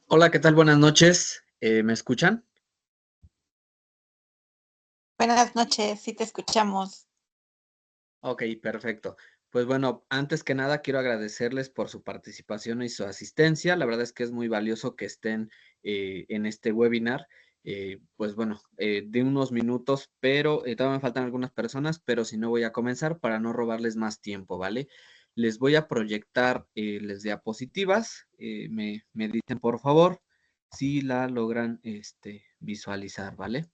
Hola, ¿qué tal? Buenas noches. ¿Me escuchan? Buenas noches, sí te escuchamos. Ok, perfecto. Pues bueno, antes que nada quiero agradecerles por su participación y su asistencia. La verdad es que es muy valioso que estén en este webinar. Pues bueno, de unos minutos, pero todavía me faltan algunas personas, pero si no voy a comenzar para no robarles más tiempo, ¿vale? Les voy a proyectar las diapositivas. Me dicen por favor si la logran visualizar, ¿vale?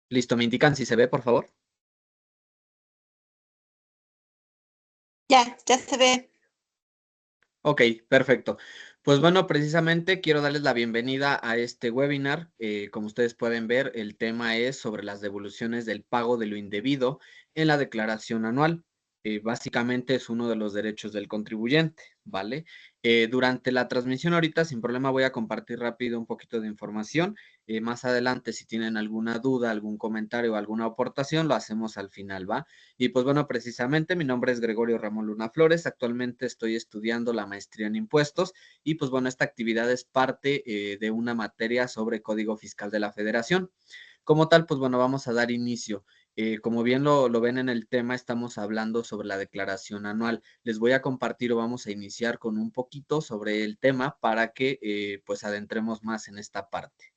Listo, me indican si se ve, por favor. Ya se ve. Ok, perfecto. Pues bueno, precisamente quiero darles la bienvenida a este webinar. Como ustedes pueden ver, el tema es sobre las devoluciones del pago de lo indebido en la declaración anual. Básicamente es uno de los derechos del contribuyente, ¿vale? Durante la transmisión ahorita, sin problema, voy a compartir rápido un poquito de información. Más adelante, si tienen alguna duda, algún comentario o alguna aportación, lo hacemos al final, ¿va? Y pues bueno, precisamente mi nombre es Gregorio Ramón Luna Flores. Actualmente estoy estudiando la maestría en impuestos y pues bueno, esta actividad es parte de una materia sobre Código Fiscal de la Federación. Como tal, pues bueno, vamos a dar inicio. Como bien lo ven en el tema, estamos hablando sobre la declaración anual. Les voy a compartir o vamos a iniciar con un poquito sobre el tema para que pues adentremos más en esta parte.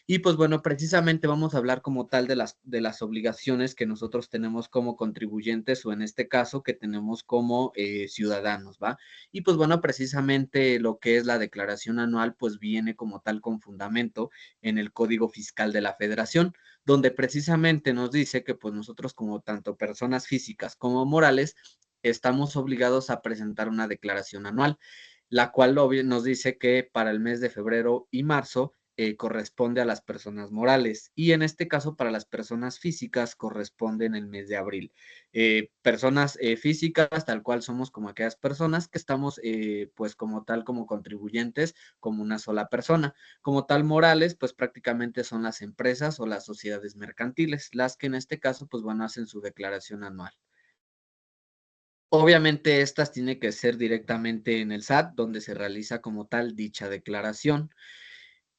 Y pues bueno, precisamente vamos a hablar como tal de las obligaciones que nosotros tenemos como contribuyentes o en este caso que tenemos como ciudadanos, ¿va? Y pues bueno, precisamente lo que es la declaración anual pues viene como tal con fundamento en el Código Fiscal de la Federación, donde precisamente nos dice que pues nosotros como tanto personas físicas como morales estamos obligados a presentar una declaración anual, la cual nos dice que para el mes de febrero y marzo corresponde a las personas morales y en este caso para las personas físicas corresponde en el mes de abril. Personas físicas tal cual somos como aquellas personas que estamos pues como tal como contribuyentes como una sola persona. Como tal morales pues prácticamente son las empresas o las sociedades mercantiles, las que en este caso pues bueno hacen su declaración anual. Obviamente estas tienen que ser directamente en el SAT, donde se realiza como tal dicha declaración.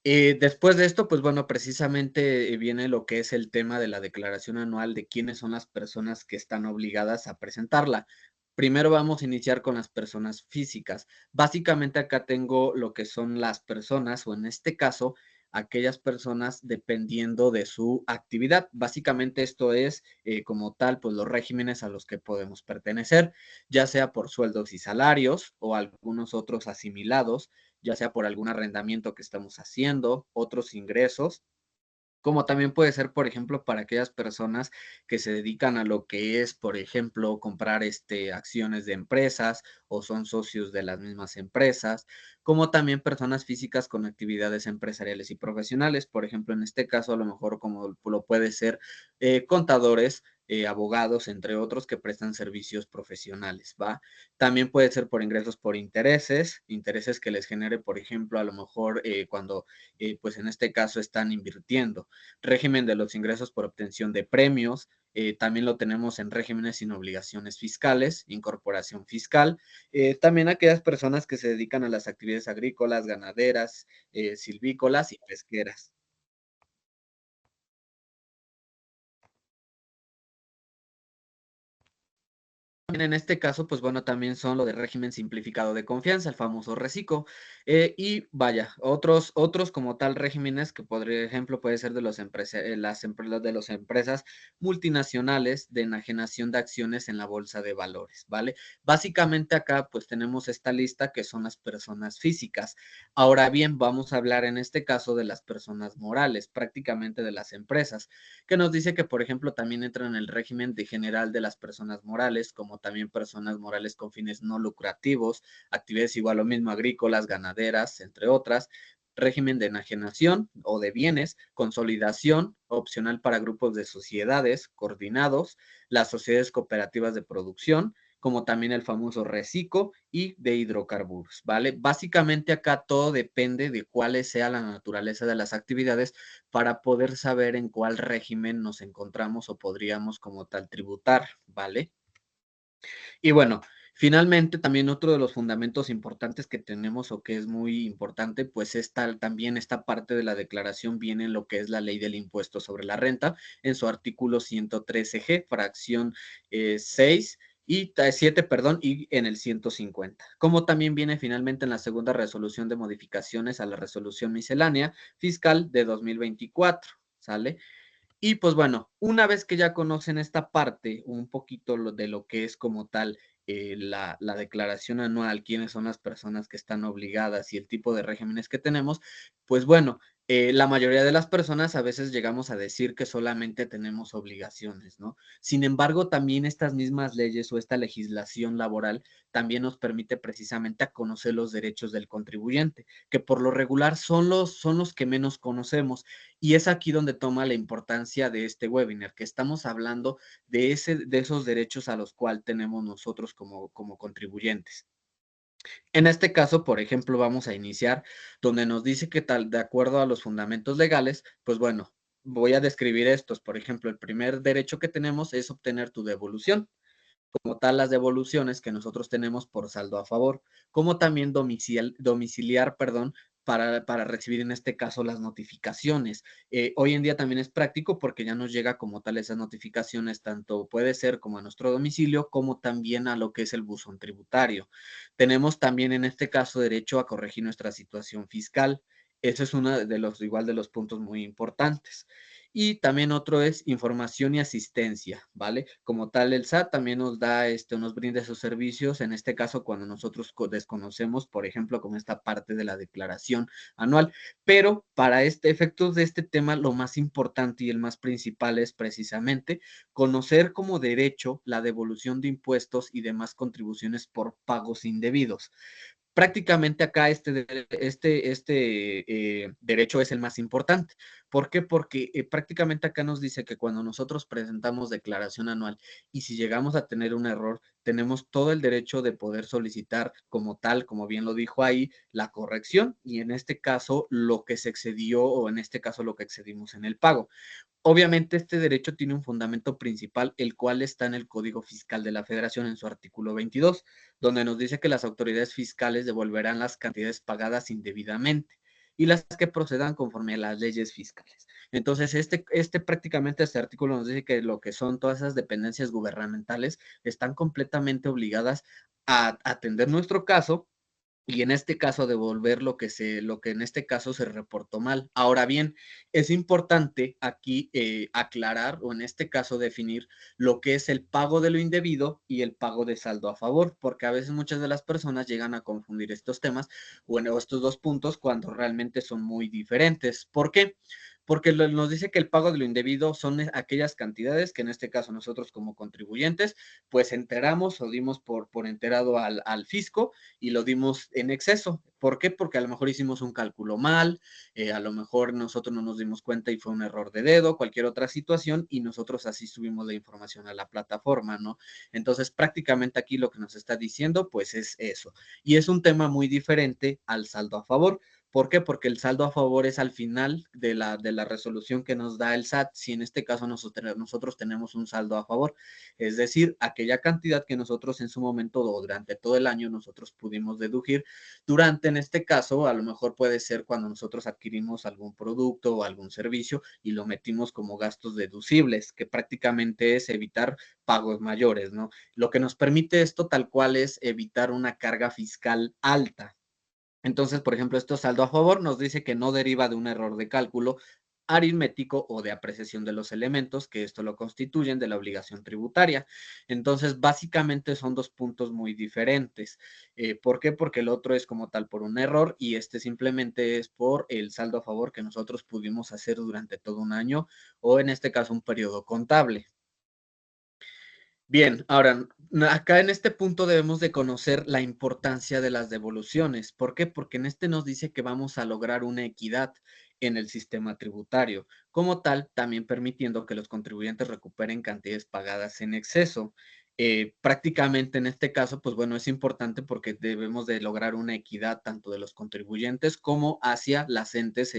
Después de esto, pues bueno, precisamente viene lo que es el tema de la declaración anual de quiénes son las personas que están obligadas a presentarla. Primero vamos a iniciar con las personas físicas. Básicamente acá tengo lo que son las personas, o en este caso, aquellas personas dependiendo de su actividad. Básicamente esto es como tal, pues los regímenes a los que podemos pertenecer, ya sea por sueldos y salarios o algunos otros asimilados, ya sea por algún arrendamiento que estamos haciendo, otros ingresos, como también puede ser, por ejemplo, para aquellas personas que se dedican a lo que es, por ejemplo, comprar acciones de empresas o son socios de las mismas empresas, como también personas físicas con actividades empresariales y profesionales, por ejemplo, en este caso, a lo mejor como lo puede ser contadores, abogados, entre otros, que prestan servicios profesionales, ¿va? También puede ser por ingresos por intereses que les genere, por ejemplo, a lo mejor cuando, pues en este caso, están invirtiendo. Régimen de los ingresos por obtención de premios, también lo tenemos en regímenes sin obligaciones fiscales, incorporación fiscal, también aquellas personas que se dedican a las actividades agrícolas, ganaderas, silvícolas y pesqueras. En este caso, pues bueno, también son lo de régimen simplificado de confianza, el famoso RECICO. Y vaya, otros como tal regímenes que, por ejemplo, puede ser de de las empresas multinacionales de enajenación de acciones en la bolsa de valores, ¿vale? Básicamente acá, pues tenemos esta lista que son las personas físicas. Ahora bien, vamos a hablar en este caso de las personas morales, prácticamente de las empresas, que nos dice que, por ejemplo, también entra en el régimen de general de las personas morales, como también personas morales con fines no lucrativos, actividades igual lo mismo, agrícolas, ganaderas, entre otras, régimen de enajenación o de bienes, consolidación, opcional para grupos de sociedades coordinados, las sociedades cooperativas de producción, como también el famoso reciclo y de hidrocarburos, ¿vale? Básicamente acá todo depende de cuál sea la naturaleza de las actividades para poder saber en cuál régimen nos encontramos o podríamos como tal tributar, ¿vale? Y bueno, finalmente también otro de los fundamentos importantes que tenemos o que es muy importante, pues también esta parte de la declaración viene en lo que es la ley del impuesto sobre la renta, en su artículo 113G, fracción 6 y 7, perdón, y en el 150. Como también viene finalmente en la segunda resolución de modificaciones a la resolución miscelánea fiscal de 2024, ¿sale? Y pues bueno, una vez que ya conocen esta parte, un poquito de lo que es como tal la declaración anual, quiénes son las personas que están obligadas y el tipo de regímenes que tenemos, pues bueno, la mayoría de las personas a veces llegamos a decir que solamente tenemos obligaciones, ¿no? Sin embargo, también estas mismas leyes o esta legislación laboral también nos permite precisamente a conocer los derechos del contribuyente, que por lo regular son los que menos conocemos. Y es aquí donde toma la importancia de este webinar, que estamos hablando de esos derechos a los cuales tenemos nosotros como contribuyentes. En este caso, por ejemplo, vamos a iniciar donde nos dice que tal, de acuerdo a los fundamentos legales, pues bueno, voy a describir estos. Por ejemplo, el primer derecho que tenemos es obtener tu devolución, como tal las devoluciones que nosotros tenemos por saldo a favor, como también domiciliar, perdón, para recibir en este caso las notificaciones. Hoy en día también es práctico porque ya nos llega como tal esas notificaciones, tanto puede ser como a nuestro domicilio, como también a lo que es el buzón tributario. Tenemos también en este caso derecho a corregir nuestra situación fiscal. Eso es uno de los, igual de los puntos muy importantes. Y también otro es información y asistencia, ¿vale? Como tal, el SAT también nos da, nos brinda esos servicios, en este caso cuando nosotros desconocemos, por ejemplo, como esta parte de la declaración anual. Pero para efectos de este tema, lo más importante y el más principal es precisamente conocer como derecho la devolución de impuestos y demás contribuciones por pagos indebidos. Prácticamente acá derecho es el más importante. ¿Por qué? Porque prácticamente acá nos dice que cuando nosotros presentamos declaración anual y si llegamos a tener un error, tenemos todo el derecho de poder solicitar como tal, como bien lo dijo ahí, la corrección y en este caso lo que se excedió o en este caso lo que excedimos en el pago. Obviamente, este derecho tiene un fundamento principal, el cual está en el Código Fiscal de la Federación en su artículo 22, donde nos dice que las autoridades fiscales devolverán las cantidades pagadas indebidamente y las que procedan conforme a las leyes fiscales. Entonces, prácticamente este artículo nos dice que lo que son todas esas dependencias gubernamentales están completamente obligadas a atender nuestro caso y en este caso devolver lo que en este caso se reportó mal. Ahora bien, es importante aquí aclarar o en este caso definir lo que es el pago de lo indebido y el pago de saldo a favor, porque a veces muchas de las personas llegan a confundir estos temas o estos dos puntos cuando realmente son muy diferentes. ¿Por qué? Porque nos dice que el pago de lo indebido son aquellas cantidades que en este caso nosotros como contribuyentes pues enteramos o dimos por enterado al fisco y lo dimos en exceso. ¿Por qué? Porque a lo mejor hicimos un cálculo mal, a lo mejor nosotros no nos dimos cuenta y fue un error de dedo, cualquier otra situación, y nosotros así subimos la información a la plataforma, ¿no? Entonces, prácticamente aquí lo que nos está diciendo, pues es eso. Y es un tema muy diferente al saldo a favor. ¿Por qué? Porque el saldo a favor es al final de la resolución que nos da el SAT, si en este caso nosotros tenemos un saldo a favor, es decir, aquella cantidad que nosotros en su momento o durante todo el año nosotros pudimos deducir durante, en este caso, a lo mejor puede ser cuando nosotros adquirimos algún producto o algún servicio y lo metimos como gastos deducibles, que prácticamente es evitar pagos mayores, ¿no? Lo que nos permite esto tal cual es evitar una carga fiscal alta. Entonces, por ejemplo, esto saldo a favor nos dice que no deriva de un error de cálculo aritmético o de apreciación de los elementos que esto lo constituyen de la obligación tributaria. Entonces, básicamente son dos puntos muy diferentes. ¿Por qué? Porque el otro es como tal por un error y este simplemente es por el saldo a favor que nosotros pudimos hacer durante todo un año o en este caso un periodo contable. Bien, ahora, acá en este punto debemos de conocer la importancia de las devoluciones. ¿Por qué? Porque en este nos dice que vamos a lograr una equidad en el sistema tributario, como tal, también permitiendo que los contribuyentes recuperen cantidades pagadas en exceso. prácticamente en este caso, pues bueno, es importante porque debemos de lograr una equidad tanto de los contribuyentes como hacia las entes,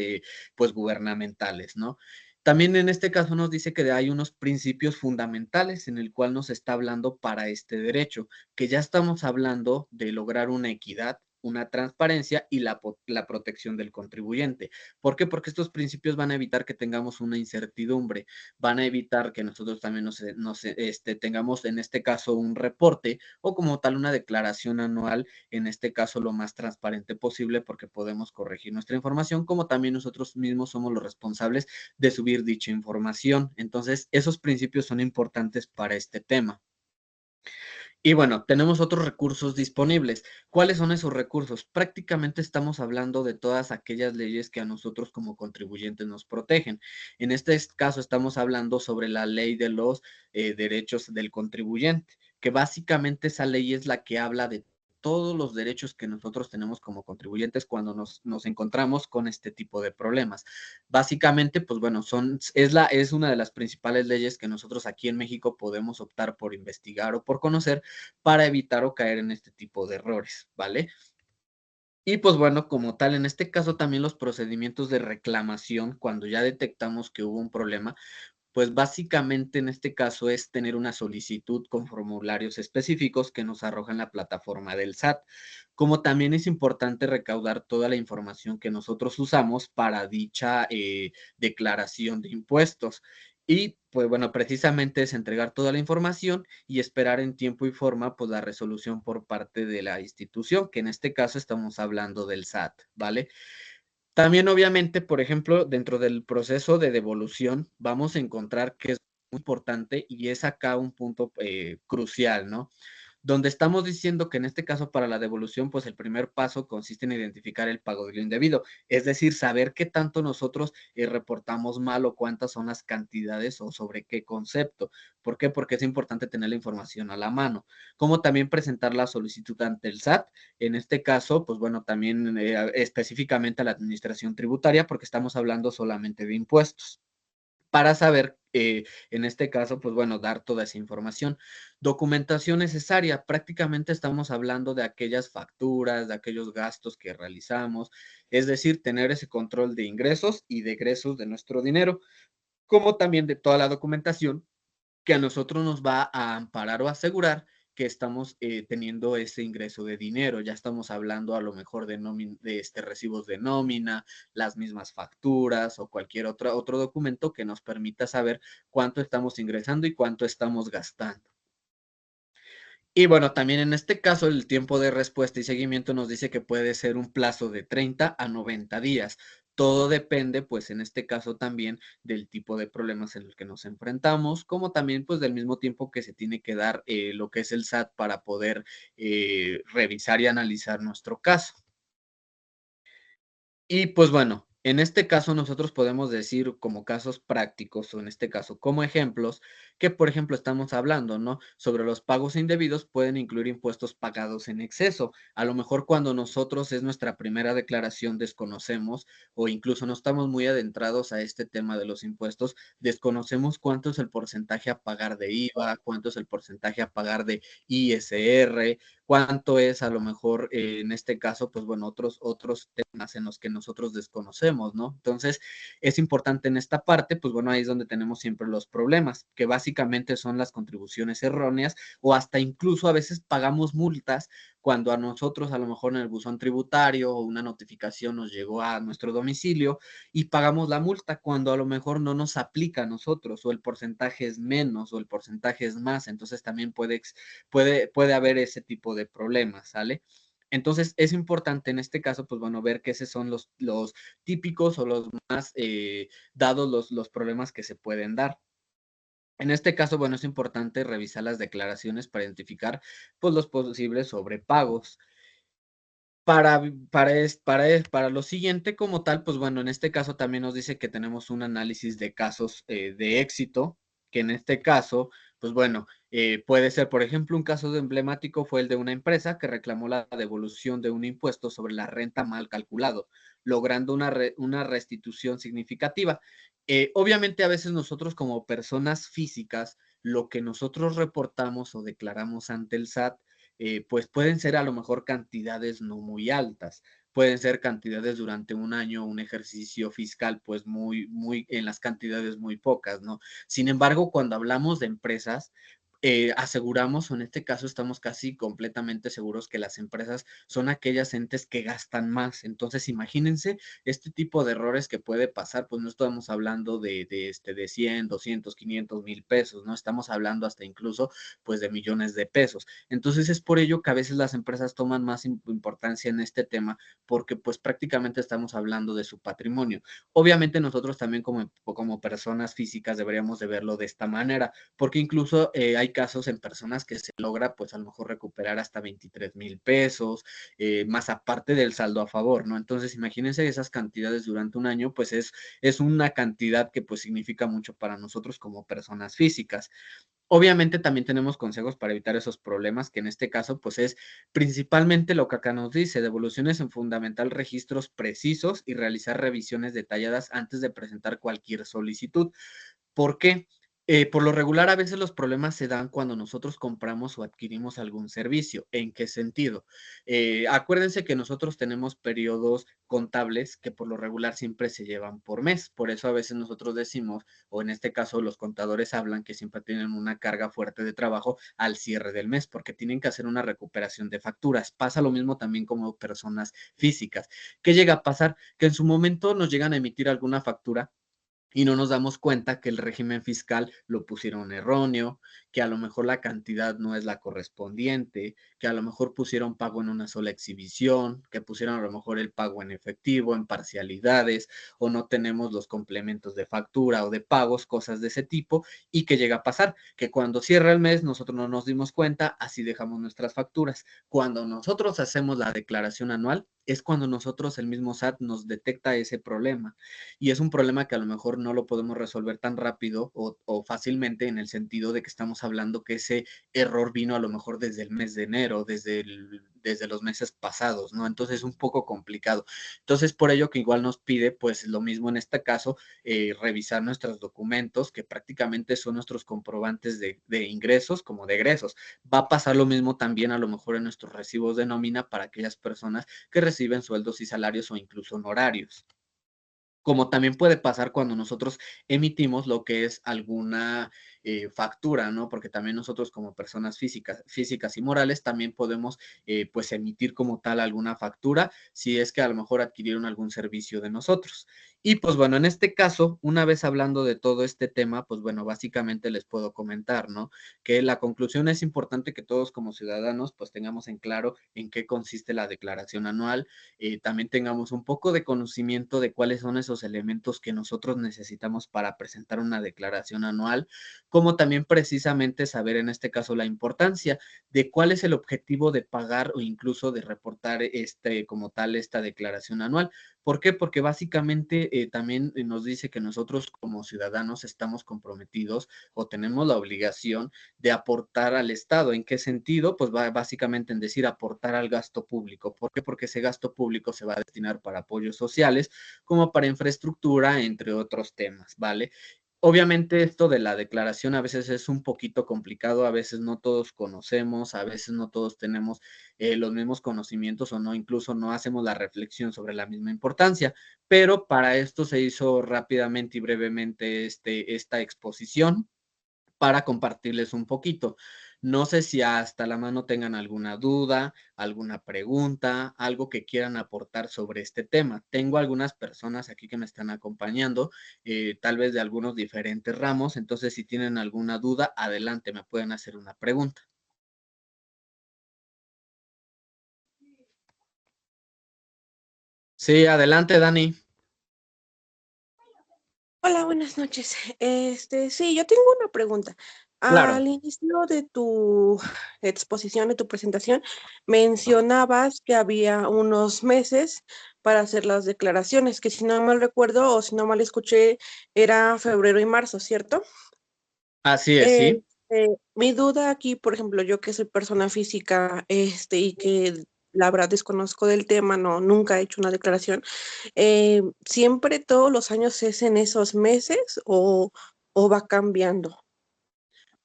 pues gubernamentales, ¿no? También en este caso nos dice que hay unos principios fundamentales en el cual nos está hablando para este derecho, que ya estamos hablando de lograr una equidad, una transparencia y la protección del contribuyente. ¿Por qué? Porque estos principios van a evitar que tengamos una incertidumbre, van a evitar que nosotros también tengamos en este caso un reporte o como tal una declaración anual, en este caso lo más transparente posible porque podemos corregir nuestra información, como también nosotros mismos somos los responsables de subir dicha información. Entonces, esos principios son importantes para este tema. Y bueno, tenemos otros recursos disponibles. ¿Cuáles son esos recursos? Prácticamente estamos hablando de todas aquellas leyes que a nosotros como contribuyentes nos protegen. En este caso estamos hablando sobre la ley de los derechos del contribuyente, que básicamente esa ley es la que habla de todos los derechos que nosotros tenemos como contribuyentes cuando nos encontramos con este tipo de problemas. Básicamente, pues bueno, es una de las principales leyes que nosotros aquí en México podemos optar por investigar o por conocer para evitar o caer en este tipo de errores, ¿vale? Y pues bueno, como tal, en este caso también los procedimientos de reclamación, cuando ya detectamos que hubo un problema, pues básicamente en este caso es tener una solicitud con formularios específicos que nos arrojan la plataforma del SAT. Como también es importante recaudar toda la información que nosotros usamos para dicha declaración de impuestos. Y pues bueno, precisamente es entregar toda la información y esperar en tiempo y forma pues la resolución por parte de la institución, que en este caso estamos hablando del SAT, ¿vale? También, obviamente, por ejemplo, dentro del proceso de devolución, vamos a encontrar que es muy importante y es acá un punto crucial, ¿no? Donde estamos diciendo que en este caso para la devolución, pues el primer paso consiste en identificar el pago de lo indebido, es decir, saber qué tanto nosotros reportamos mal o cuántas son las cantidades o sobre qué concepto. ¿Por qué? Porque es importante tener la información a la mano. Como también presentar la solicitud ante el SAT, en este caso, pues bueno, también específicamente a la administración tributaria, porque estamos hablando solamente de impuestos para saber, en este caso, pues bueno, dar toda esa información. Documentación necesaria, prácticamente estamos hablando de aquellas facturas, de aquellos gastos que realizamos, es decir, tener ese control de ingresos y de egresos de nuestro dinero, como también de toda la documentación que a nosotros nos va a amparar o asegurar que estamos teniendo ese ingreso de dinero. Ya estamos hablando a lo mejor de recibos de nómina, las mismas facturas o cualquier otro documento que nos permita saber cuánto estamos ingresando y cuánto estamos gastando. Y bueno, también en este caso el tiempo de respuesta y seguimiento nos dice que puede ser un plazo de 30 a 90 días. Todo depende, pues en este caso también del tipo de problemas en el que nos enfrentamos, como también pues del mismo tiempo que se tiene que dar lo que es el SAT para poder revisar y analizar nuestro caso. Y pues bueno, en este caso nosotros podemos decir como casos prácticos o en este caso como ejemplos que, por ejemplo, estamos hablando, ¿no? Sobre los pagos indebidos pueden incluir impuestos pagados en exceso. A lo mejor cuando nosotros es nuestra primera declaración desconocemos o incluso no estamos muy adentrados a este tema de los impuestos, desconocemos cuánto es el porcentaje a pagar de IVA, cuánto es el porcentaje a pagar de ISR, cuánto es a lo mejor en este caso, pues bueno, otros temas en los que nosotros desconocemos, ¿no? Entonces, es importante en esta parte, pues bueno, ahí es donde tenemos siempre los problemas, que básicamente son las contribuciones erróneas o hasta incluso a veces pagamos multas cuando a nosotros a lo mejor en el buzón tributario o una notificación nos llegó a nuestro domicilio y pagamos la multa cuando a lo mejor no nos aplica a nosotros o el porcentaje es menos o el porcentaje es más, entonces también puede haber ese tipo de problemas, ¿sale? Entonces es importante en este caso, pues bueno, ver que esos son los típicos o los más dados los problemas que se pueden dar. En este caso, bueno, es importante revisar las declaraciones para identificar pues, los posibles sobrepagos. Para lo siguiente como tal, pues bueno, en este caso también nos dice que tenemos un análisis de casos de éxito, que en este caso, pues bueno, puede ser, por ejemplo, un caso de emblemático fue el de una empresa que reclamó la devolución de un impuesto sobre la renta mal calculado, logrando una restitución significativa. Obviamente a veces nosotros como personas físicas lo que nosotros reportamos o declaramos ante el SAT, pues pueden ser a lo mejor cantidades no muy altas, pueden ser cantidades durante un año, un ejercicio fiscal, pues muy, en las cantidades muy pocas, ¿no? Sin embargo, cuando hablamos de empresas, aseguramos, o en este caso estamos casi completamente seguros que las empresas son aquellas entes que gastan más. Entonces, imagínense este tipo de errores que puede pasar, pues no estamos hablando de 100, 200, 500 mil pesos, ¿no? Estamos hablando hasta incluso, pues, de millones de pesos. Entonces, es por ello que a veces las empresas toman más importancia en este tema, porque pues prácticamente estamos hablando de su patrimonio. Obviamente nosotros también como personas físicas deberíamos de verlo de esta manera, porque incluso hay casos en personas que se logra pues a lo mejor recuperar hasta 23,000 pesos, más aparte del saldo a favor, ¿no? Entonces imagínense esas cantidades durante un año, pues es una cantidad que pues significa mucho para nosotros como personas físicas. Obviamente también tenemos consejos para evitar esos problemas, que en este caso, pues es principalmente lo que acá nos dice, devoluciones en fundamental registros precisos y realizar revisiones detalladas antes de presentar cualquier solicitud. ¿Por qué? Por lo regular, a veces los problemas se dan cuando nosotros compramos o adquirimos algún servicio. ¿En qué sentido? Acuérdense que nosotros tenemos periodos contables que por lo regular siempre se llevan por mes. Por eso a veces nosotros decimos, o en este caso los contadores hablan que siempre tienen una carga fuerte de trabajo al cierre del mes, porque tienen que hacer una recuperación de facturas. Pasa lo mismo también como personas físicas. ¿Qué llega a pasar? Que en su momento nos llegan a emitir alguna factura y no nos damos cuenta que el régimen fiscal lo pusieron erróneo, que a lo mejor la cantidad no es la correspondiente, que a lo mejor pusieron pago en una sola exhibición, que pusieron a lo mejor el pago en efectivo, en parcialidades, o no tenemos los complementos de factura o de pagos, cosas de ese tipo, y que llega a pasar, que cuando cierra el mes nosotros no nos dimos cuenta, así dejamos nuestras facturas. Cuando nosotros hacemos la declaración anual, es cuando nosotros, el mismo SAT, nos detecta ese problema y es un problema que a lo mejor no lo podemos resolver tan rápido o fácilmente en el sentido de que estamos hablando que ese error vino a lo mejor desde el mes de enero, desde los meses pasados, ¿no? Entonces es un poco complicado. Entonces, por ello que igual nos pide, pues lo mismo en este caso, revisar nuestros documentos, que prácticamente son nuestros comprobantes de ingresos como de egresos. Va a pasar lo mismo también a lo mejor en nuestros recibos de nómina para aquellas personas que reciben sueldos y salarios o incluso honorarios, como también puede pasar cuando nosotros emitimos lo que es alguna factura, ¿no? Porque también nosotros como personas físicas y morales también podemos pues emitir como tal alguna factura si es que a lo mejor adquirieron algún servicio de nosotros. Y pues bueno, en este caso, una vez hablando de todo este tema, pues bueno, básicamente les puedo comentar, ¿no? Que la conclusión es importante que todos como ciudadanos pues tengamos en claro en qué consiste la declaración anual, también tengamos un poco de conocimiento de cuáles son esos elementos que nosotros necesitamos para presentar una declaración anual, como también precisamente saber en este caso la importancia de cuál es el objetivo de pagar o incluso de reportar como tal esta declaración anual. ¿Por qué? Porque básicamente también nos dice que nosotros como ciudadanos estamos comprometidos o tenemos la obligación de aportar al Estado. ¿En qué sentido? Pues va básicamente en decir aportar al gasto público. ¿Por qué? Porque ese gasto público se va a destinar para apoyos sociales, como para infraestructura, entre otros temas, ¿vale? Obviamente esto de la declaración a veces es un poquito complicado, a veces no todos conocemos, a veces no todos tenemos los mismos conocimientos o no, incluso no hacemos la reflexión sobre la misma importancia, pero para esto se hizo rápidamente y brevemente esta exposición para compartirles un poquito. No sé si hasta la mano tengan alguna duda, alguna pregunta, algo que quieran aportar sobre este tema. Tengo algunas personas aquí que me están acompañando, tal vez de algunos diferentes ramos, entonces si tienen alguna duda, adelante, me pueden hacer una pregunta. Sí, adelante, Dani. Hola, buenas noches. Sí, yo tengo una pregunta. Claro. Al inicio de tu exposición, de tu presentación, mencionabas que había unos meses para hacer las declaraciones, que si no mal recuerdo o si no mal escuché, era febrero y marzo, ¿cierto? Así es, sí. Mi duda aquí, por ejemplo, yo que soy persona física, y que la verdad desconozco del tema, no, nunca he hecho una declaración. ¿Siempre todos los años es en esos meses o va cambiando?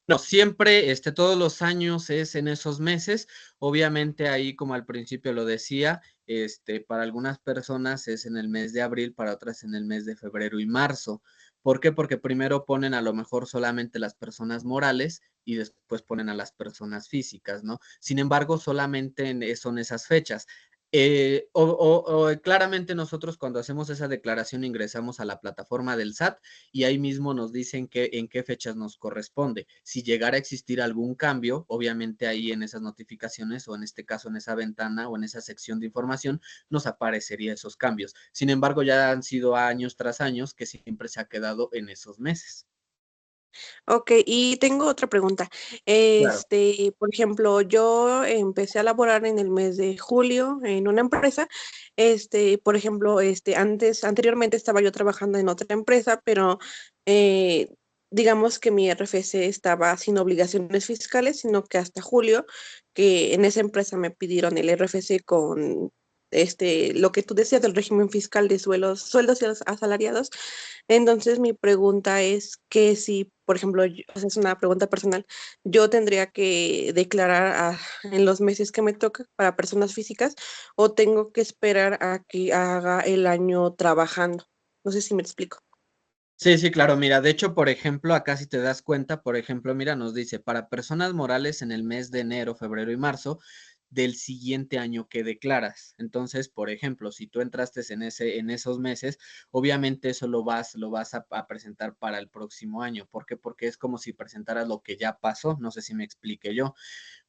No, siempre, todos los años es en esos meses. Obviamente ahí, como al principio lo decía, para algunas personas es en el mes de abril, para otras en el mes de febrero y marzo. ¿Por qué? Porque primero ponen a lo mejor solamente las personas morales y después ponen a las personas físicas, ¿no? Sin embargo, solamente son esas fechas. Claramente nosotros cuando hacemos esa declaración ingresamos a la plataforma del SAT y ahí mismo nos dicen en qué fechas nos corresponde. Si llegara a existir algún cambio, obviamente ahí en esas notificaciones o en este caso en esa ventana o en esa sección de información nos aparecería esos cambios. Sin embargo, ya han sido años tras años que siempre se ha quedado en esos meses. Ok, y tengo otra pregunta. Claro. Por ejemplo, yo empecé a laborar en el mes de julio en una empresa. Por ejemplo, anteriormente estaba yo trabajando en otra empresa, pero eh, digamos que mi RFC estaba sin obligaciones fiscales, sino que hasta julio, que en esa empresa me pidieron el RFC con lo que tú decías del régimen fiscal de sueldos y asalariados. Entonces, mi pregunta es que si, por ejemplo, o sea, es una pregunta personal, yo tendría que declarar en los meses que me toca para personas físicas o tengo que esperar a que haga el año trabajando. No sé si me explico. Sí, sí, claro. Mira, de hecho, por ejemplo, acá si te das cuenta, por ejemplo, mira, nos dice, para personas morales en el mes de enero, febrero y marzo del siguiente año que declaras. Entonces, por ejemplo, si tú entraste en esos meses, obviamente eso lo vas a presentar para el próximo año. ¿Por qué? Porque es como si presentaras lo que ya pasó. No sé si me explique yo.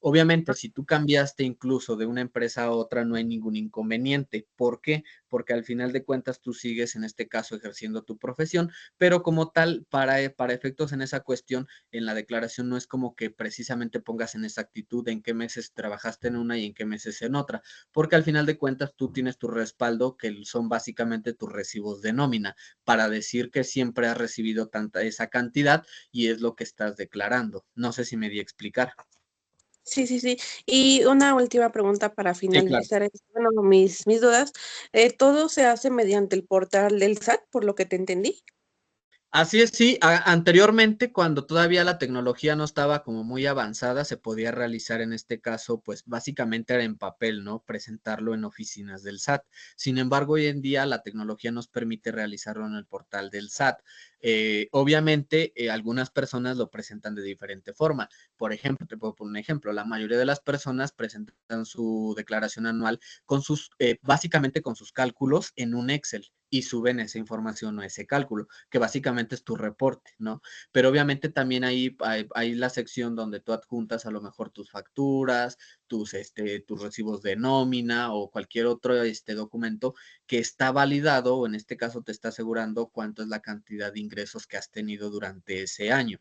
Obviamente, si tú cambiaste incluso de una empresa a otra, no hay ningún inconveniente. ¿Por qué? Porque al final de cuentas tú sigues, en este caso, ejerciendo tu profesión, pero como tal, para efectos en esa cuestión, en la declaración no es como que precisamente pongas en exactitud en qué meses trabajaste en una y en qué meses en otra, porque al final de cuentas tú tienes tu respaldo, que son básicamente tus recibos de nómina, para decir que siempre has recibido tanta esa cantidad y es lo que estás declarando. No sé si me di a explicar. Sí, sí, sí. Y una última pregunta para Sí, claro. finalizar, bueno, mis dudas. ¿Todo se hace mediante el portal del SAT, por lo que te entendí? Así es, sí, anteriormente cuando todavía la tecnología no estaba como muy avanzada, se podía realizar en este caso, pues básicamente era en papel, ¿no? Presentarlo en oficinas del SAT. Sin embargo, hoy en día la tecnología nos permite realizarlo en el portal del SAT. Obviamente, algunas personas lo presentan de diferente forma. Por ejemplo, te puedo poner un ejemplo, la mayoría de las personas presentan su declaración anual básicamente con sus cálculos en un Excel y suben esa información o ese cálculo que básicamente es tu reporte, ¿no? Pero obviamente también hay la sección donde tú adjuntas a lo mejor tus facturas, tus recibos de nómina o cualquier otro documento que está validado o en este caso te está asegurando cuánto es la cantidad de ingresos que has tenido durante ese año.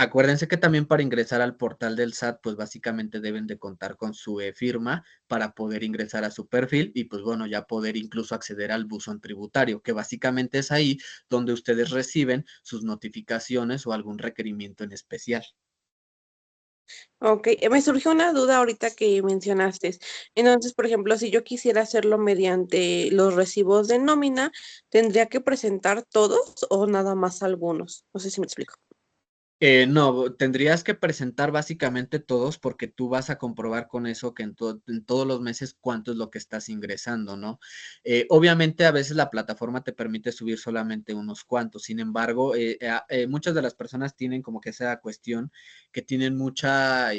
Acuérdense que también para ingresar al portal del SAT, pues básicamente deben de contar con su firma para poder ingresar a su perfil y pues bueno, ya poder incluso acceder al buzón tributario, que básicamente es ahí donde ustedes reciben sus notificaciones o algún requerimiento en especial. Ok, me surgió una duda ahorita que mencionaste. Entonces, por ejemplo, si yo quisiera hacerlo mediante los recibos de nómina, ¿tendría que presentar todos o nada más algunos? No sé si me explico. No, tendrías que presentar básicamente todos porque tú vas a comprobar con eso que en todos los meses cuánto es lo que estás ingresando, ¿no? Obviamente a veces la plataforma te permite subir solamente unos cuantos, sin embargo, muchas de las personas tienen como que esa cuestión que tienen mucha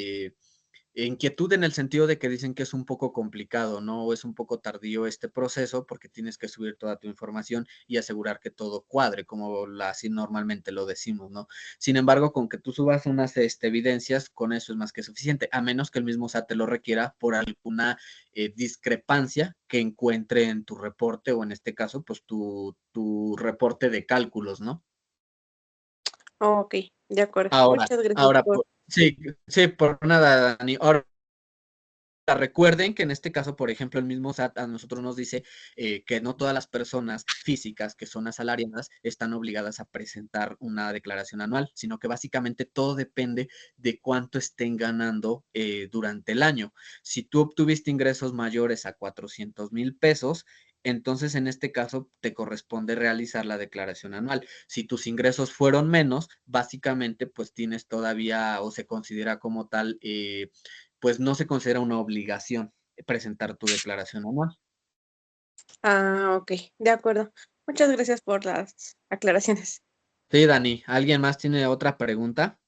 inquietud en el sentido de que dicen que es un poco complicado, ¿no? O es un poco tardío este proceso porque tienes que subir toda tu información y asegurar que todo cuadre, como así normalmente lo decimos, ¿no? Sin embargo, con que tú subas unas evidencias, con eso es más que suficiente, a menos que el mismo SAT te lo requiera por alguna discrepancia que encuentre en tu reporte o en este caso, pues tu reporte de cálculos, ¿no? Ok, de acuerdo. Ahora, Muchas gracias ahora, por... sí, sí, por nada, Dani. Ahora, Recuerden que en este caso, por ejemplo, el mismo SAT a nosotros nos dice que no todas las personas físicas que son asalariadas están obligadas a presentar una declaración anual, sino que básicamente todo depende de cuánto estén ganando durante el año. Si tú obtuviste ingresos mayores a 400,000 pesos, entonces en este caso te corresponde realizar la declaración anual. Si tus ingresos fueron menos, básicamente pues tienes todavía o se considera como tal pues no se considera una obligación presentar tu declaración anual. Ah, ok, de acuerdo. Muchas gracias por las aclaraciones. Sí, Dani, ¿alguien más tiene otra pregunta?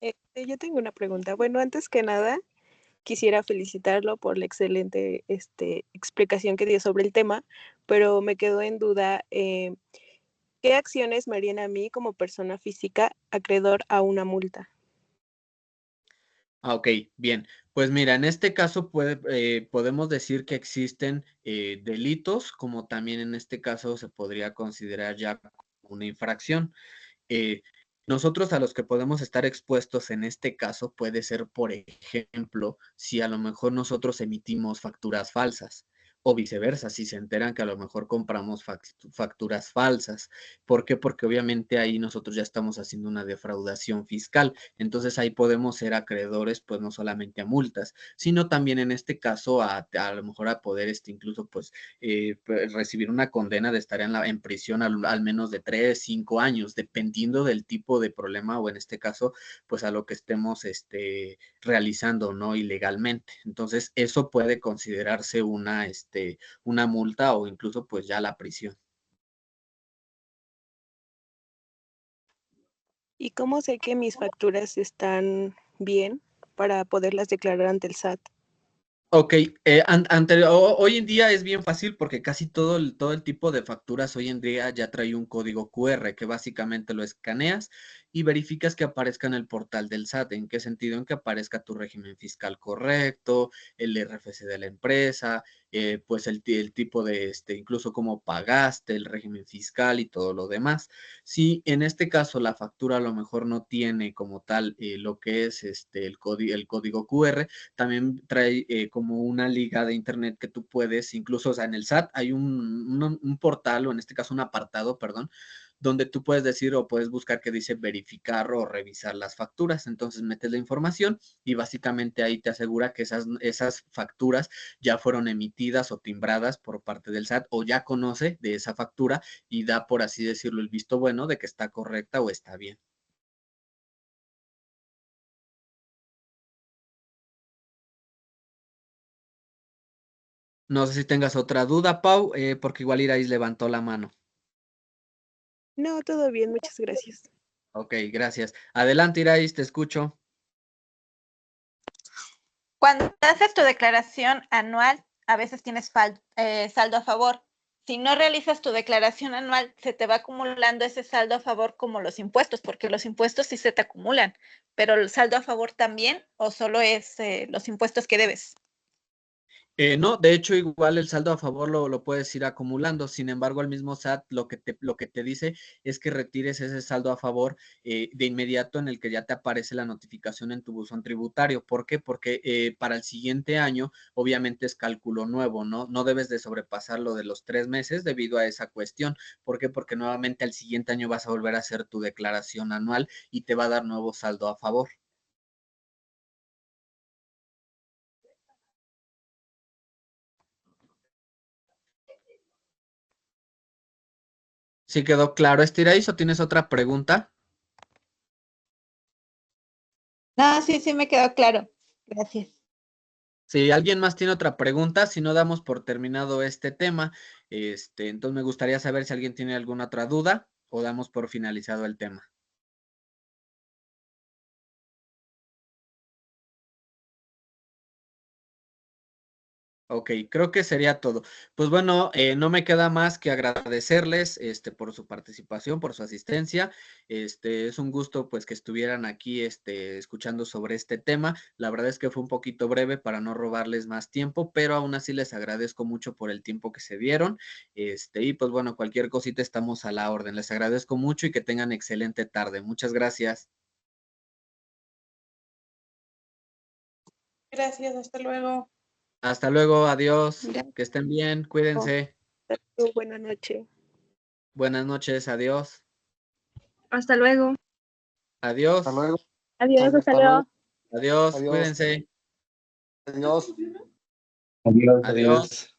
Yo tengo una pregunta. Bueno, antes que nada, quisiera felicitarlo por la excelente explicación que dio sobre el tema, pero me quedó en duda, ¿qué acciones me harían a mí como persona física acreedor a una multa? Ok, bien. Pues mira, en este caso podemos decir que existen delitos, como también en este caso se podría considerar ya una infracción. Eh, nosotros a los que podemos estar expuestos en este caso puede ser, por ejemplo, si a lo mejor nosotros emitimos facturas falsas o viceversa, si se enteran que a lo mejor compramos facturas falsas. ¿Por qué? Porque obviamente ahí nosotros ya estamos haciendo una defraudación fiscal. Entonces ahí podemos ser acreedores, pues no solamente a multas, sino también en este caso a lo mejor a poder incluso pues recibir una condena de estar en prisión al menos de 3, 5 años, dependiendo del tipo de problema o en este caso, pues a lo que estemos realizando, ¿no? Ilegalmente. Entonces, eso puede considerarse una multa o incluso pues ya la prisión. ¿Y cómo sé que mis facturas están bien para poderlas declarar ante el SAT? Ok, hoy en día es bien fácil porque casi todo el tipo de facturas hoy en día ya trae un código QR que básicamente lo escaneas y verificas que aparezca en el portal del SAT. ¿En qué sentido? En que aparezca tu régimen fiscal correcto, el RFC de la empresa, pues el tipo de, incluso cómo pagaste, el régimen fiscal y todo lo demás. Si en este caso la factura a lo mejor no tiene como tal lo que es el código QR, también trae como una liga de internet que tú puedes, incluso, o sea, en el SAT hay un portal, o en este caso un apartado, perdón, donde tú puedes decir o puedes buscar que dice verificar o revisar las facturas. Entonces metes la información y básicamente ahí te asegura que esas facturas ya fueron emitidas o timbradas por parte del SAT o ya conoce de esa factura y da, por así decirlo, el visto bueno de que está correcta o está bien. No sé si tengas otra duda, Pau, porque igual Irais levantó la mano. No, todo bien, muchas gracias. Ok, gracias. Adelante, Irais, te escucho. Cuando haces tu declaración anual, a veces tienes saldo a favor. Si no realizas tu declaración anual, se te va acumulando ese saldo a favor como los impuestos, porque los impuestos sí se te acumulan, pero el saldo a favor también, o solo es los impuestos que debes. No, de hecho, igual el saldo a favor lo puedes ir acumulando. Sin embargo, el mismo SAT lo que te dice es que retires ese saldo a favor de inmediato en el que ya te aparece la notificación en tu buzón tributario. ¿Por qué? Porque para el siguiente año, obviamente es cálculo nuevo, ¿no? No debes de sobrepasar lo de los 3 meses debido a esa cuestión. ¿Por qué? Porque nuevamente al siguiente año vas a volver a hacer tu declaración anual y te va a dar nuevo saldo a favor. ¿Sí quedó claro, Estirais, o tienes otra pregunta? No, sí, sí me quedó claro. Gracias. Si alguien más tiene otra pregunta, si no damos por terminado este tema, entonces me gustaría saber si alguien tiene alguna otra duda o damos por finalizado el tema. Ok, creo que sería todo. Pues bueno, no me queda más que agradecerles por su participación, por su asistencia. Es un gusto pues que estuvieran aquí escuchando sobre este tema. La verdad es que fue un poquito breve para no robarles más tiempo, pero aún así les agradezco mucho por el tiempo que se dieron. Y pues bueno, cualquier cosita estamos a la orden. Les agradezco mucho y que tengan excelente tarde. Muchas gracias. Gracias, hasta luego. Hasta luego, adiós. Gracias. Que estén bien, cuídense. Buenas noches. Buenas noches, adiós. Hasta luego. Adiós. Hasta luego. Adiós, hasta Hasta luego. luego. Adiós, Adiós. cuídense. Adiós. Adiós.